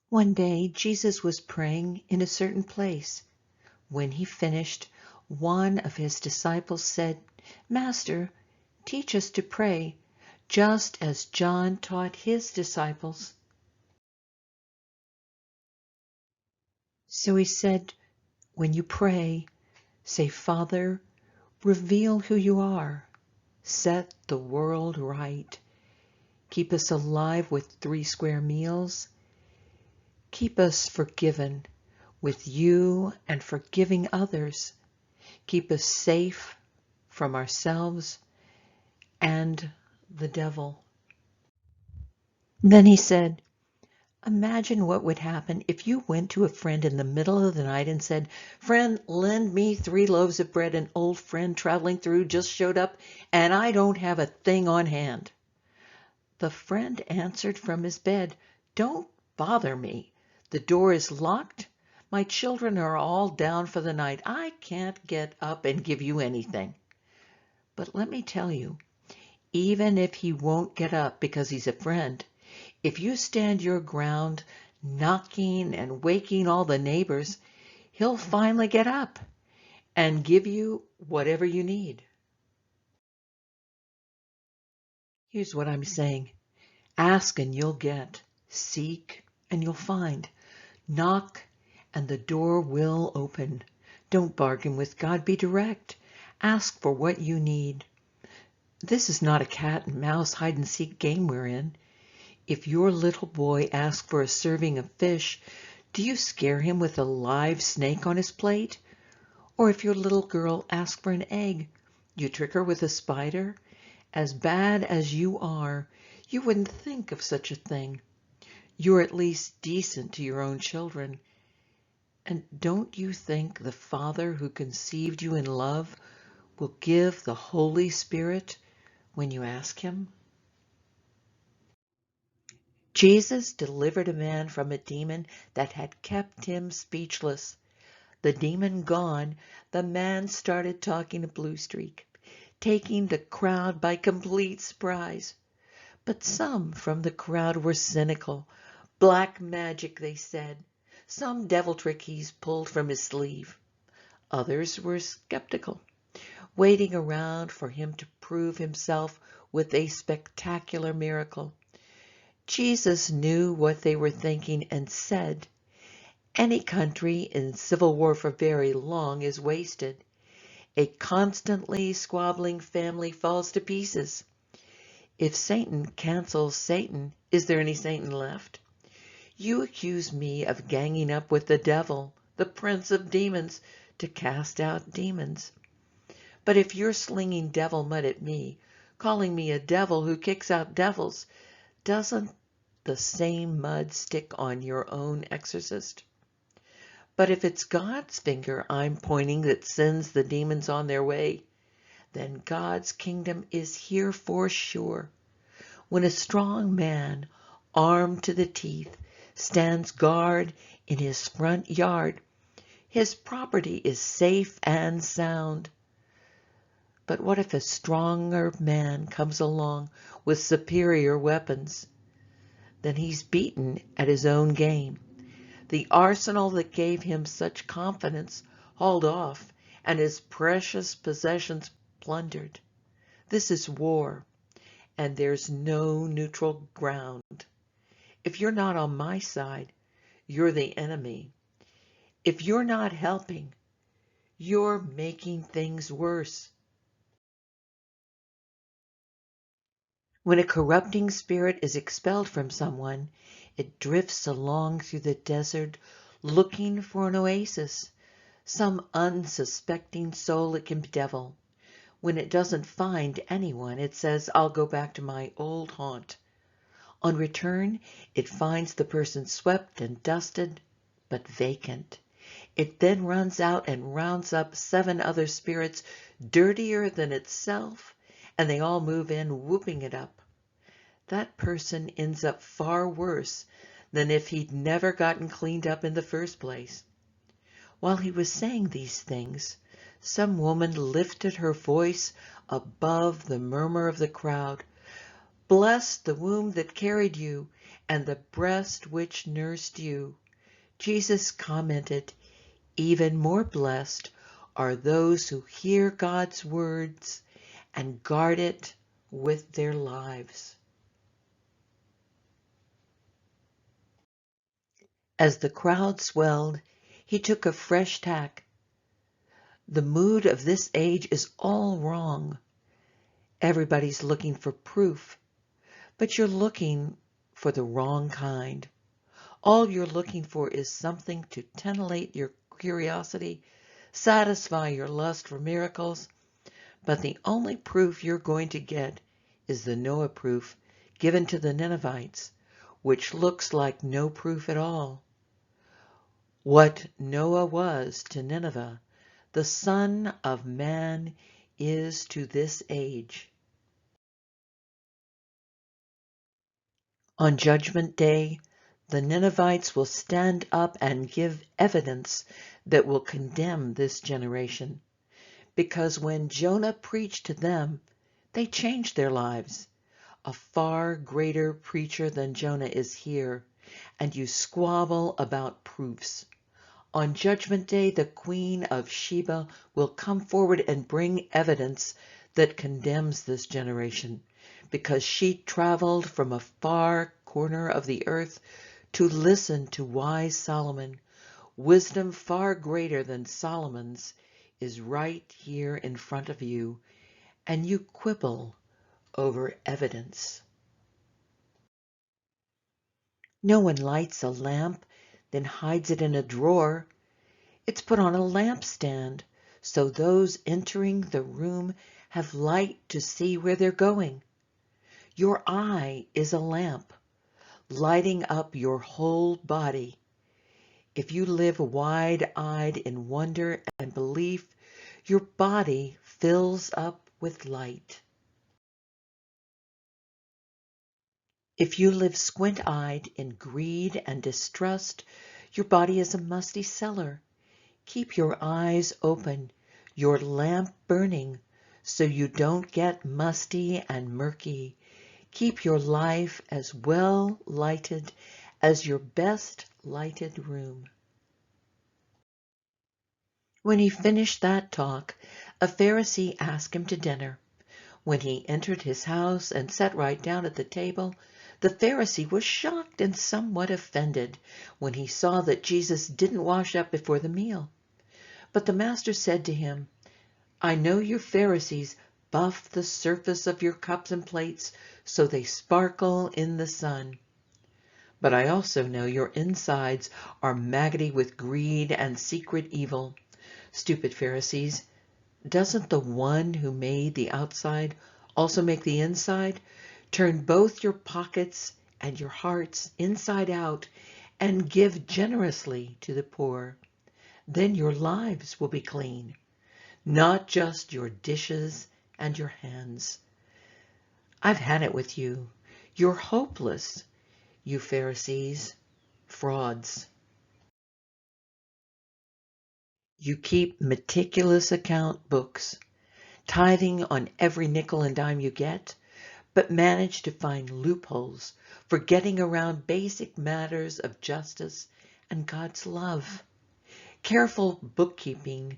One day, Jesus was praying in a certain place. When he finished, one of his disciples said, "Master, teach us to pray, just as John taught his disciples." So he said, "When you pray, say, 'Father, reveal who you are. Set the world right. Keep us alive with 3 square meals. Keep us forgiven with you and forgiving others. Keep us safe from ourselves and the devil." Then he said, "Imagine what would happen if you went to a friend in the middle of the night and said, 'Friend, lend me 3 loaves of bread. An old friend traveling through just showed up and I don't have a thing on hand.' The friend answered from his bed, 'Don't bother me. The door is locked. My children are all down for the night. I can't get up and give you anything.' But let me tell you, even if he won't get up because he's a friend, if you stand your ground, knocking and waking all the neighbors, he'll finally get up and give you whatever you need." Here's what I'm saying. Ask and you'll get. Seek and you'll find. Knock and the door will open. Don't bargain with God. Be direct. Ask for what you need. This is not a cat and mouse hide and seek game we're in. If your little boy asks for a serving of fish, do you scare him with a live snake on his plate? Or if your little girl asks for an egg, you trick her with a spider? As bad as you are, you wouldn't think of such a thing. You're at least decent to your own children. And don't you think the Father who conceived you in love will give the Holy Spirit when you ask him? Jesus delivered a man from a demon that had kept him speechless. The demon gone, the man started talking a blue streak, taking the crowd by complete surprise. But some from the crowd were cynical. Black magic, they said. Some devil trick he's pulled from his sleeve. Others were skeptical, waiting around for him to prove himself with a spectacular miracle. Jesus knew what they were thinking and said, "Any country in civil war for very long is wasted. A constantly squabbling family falls to pieces. If Satan cancels Satan, is there any Satan left? You accuse me of ganging up with the devil, the prince of demons, to cast out demons. But if you're slinging devil mud at me, calling me a devil who kicks out devils, doesn't the same mud stick on your own exorcist? But if it's God's finger I'm pointing that sends the demons on their way, then God's kingdom is here for sure. When a strong man, armed to the teeth, stands guard in his front yard, his property is safe and sound. But what if a stronger man comes along with superior weapons? Then he's beaten at his own game. The arsenal that gave him such confidence hauled off, and his precious possessions plundered. This is war, and there's no neutral ground. If you're not on my side, you're the enemy. If you're not helping, you're making things worse. When a corrupting spirit is expelled from someone, it drifts along through the desert looking for an oasis, some unsuspecting soul it can bedevil. When it doesn't find anyone, it says, "I'll go back to my old haunt." On return, it finds the person swept and dusted, but vacant. It then runs out and rounds up 7 other spirits dirtier than itself, and they all move in, whooping it up. That person ends up far worse than if he'd never gotten cleaned up in the first place. While he was saying these things, some woman lifted her voice above the murmur of the crowd. "Bless the womb that carried you, and the breast which nursed you. Jesus commented, even more blessed are those who hear God's words and guard it with their lives. As the crowd swelled, he took a fresh tack. The mood of this age is all wrong. Everybody's looking for proof, but you're looking for the wrong kind. All you're looking for is something to titillate your curiosity, satisfy your lust for miracles, but the only proof you're going to get is the Noah proof given to the Ninevites, which looks like no proof at all. What Noah was to Nineveh, the Son of Man is to this age. On Judgment Day, the Ninevites will stand up and give evidence that will condemn this generation, because when Jonah preached to them, they changed their lives. A far greater preacher than Jonah is here, and you squabble about proofs. On Judgment Day, the Queen of Sheba will come forward and bring evidence that condemns this generation, because she traveled from a far corner of the earth to listen to wise Solomon. Wisdom far greater than Solomon's is right here in front of you, and you quibble over evidence. No one lights a lamp, then hides it in a drawer. It's put on a lampstand, so those entering the room have light to see where they're going. Your eye is a lamp, lighting up your whole body. If you live wide-eyed in wonder and belief, your body fills up with light. If you live squint-eyed in greed and distrust, your body is a musty cellar. Keep your eyes open, your lamp burning, so you don't get musty and murky. Keep your life as well lighted as your best lighted room. When he finished that talk, a Pharisee asked him to dinner. When he entered his house and sat right down at the table, the Pharisee was shocked and somewhat offended when he saw that Jesus didn't wash up before the meal. But the master said to him, I know you Pharisees buff the surface of your cups and plates so they sparkle in the sun. But I also know your insides are maggoty with greed and secret evil. Stupid Pharisees, doesn't the one who made the outside also make the inside? Turn both your pockets and your hearts inside out and give generously to the poor. Then your lives will be clean, not just your dishes and your hands. I've had it with you. You're hopeless, you Pharisees, frauds. You keep meticulous account books, tithing on every nickel and dime you get, but manage to find loopholes for getting around basic matters of justice and God's love. Careful bookkeeping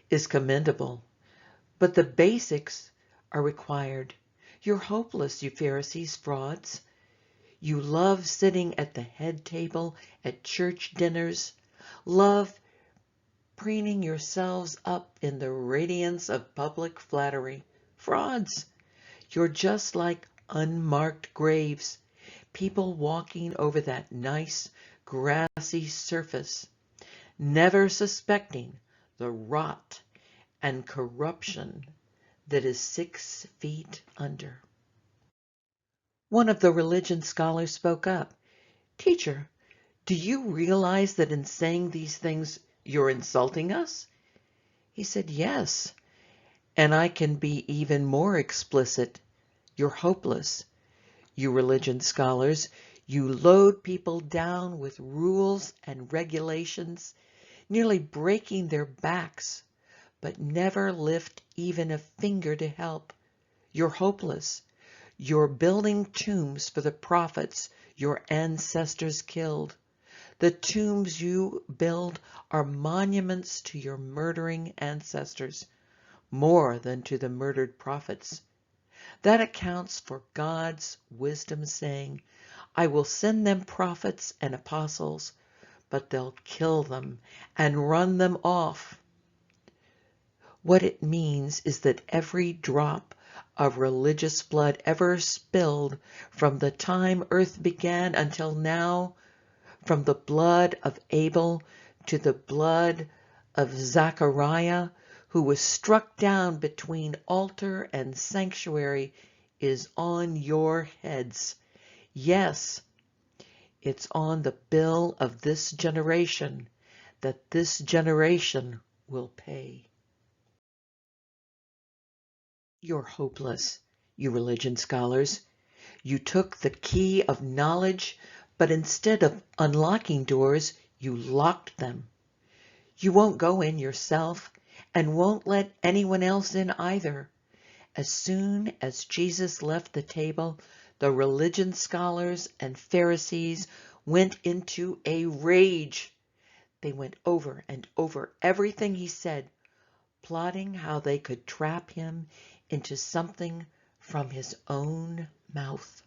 is commendable, but the basics are required. You're hopeless, you Pharisees, frauds. You love sitting at the head table at church dinners, love preening yourselves up in the radiance of public flattery. Frauds! You're just like unmarked graves, people walking over that nice grassy surface, never suspecting the rot and corruption that is 6 feet under. One of the religion scholars spoke up. Teacher, do you realize that in saying these things you're insulting us? He said, yes, and I can be even more explicit. You're hopeless. You religion scholars, you load people down with rules and regulations, nearly breaking their backs, but never lift even a finger to help. You're hopeless. You're building tombs for the prophets your ancestors killed. The tombs you build are monuments to your murdering ancestors, more than to the murdered prophets. That accounts for God's wisdom saying, I will send them prophets and apostles, but they'll kill them and run them off. What it means is that every drop of religious blood ever spilled from the time earth began until now, from the blood of Abel to the blood of Zachariah, who was struck down between altar and sanctuary, is on your heads. Yes, it's on the bill of this generation that this generation will pay. You're hopeless, you religion scholars. You took the key of knowledge, but instead of unlocking doors, you locked them. You won't go in yourself and won't let anyone else in either. As soon as Jesus left the table, the religion scholars and Pharisees went into a rage. They went over and over everything he said, plotting how they could trap him into something from his own mouth.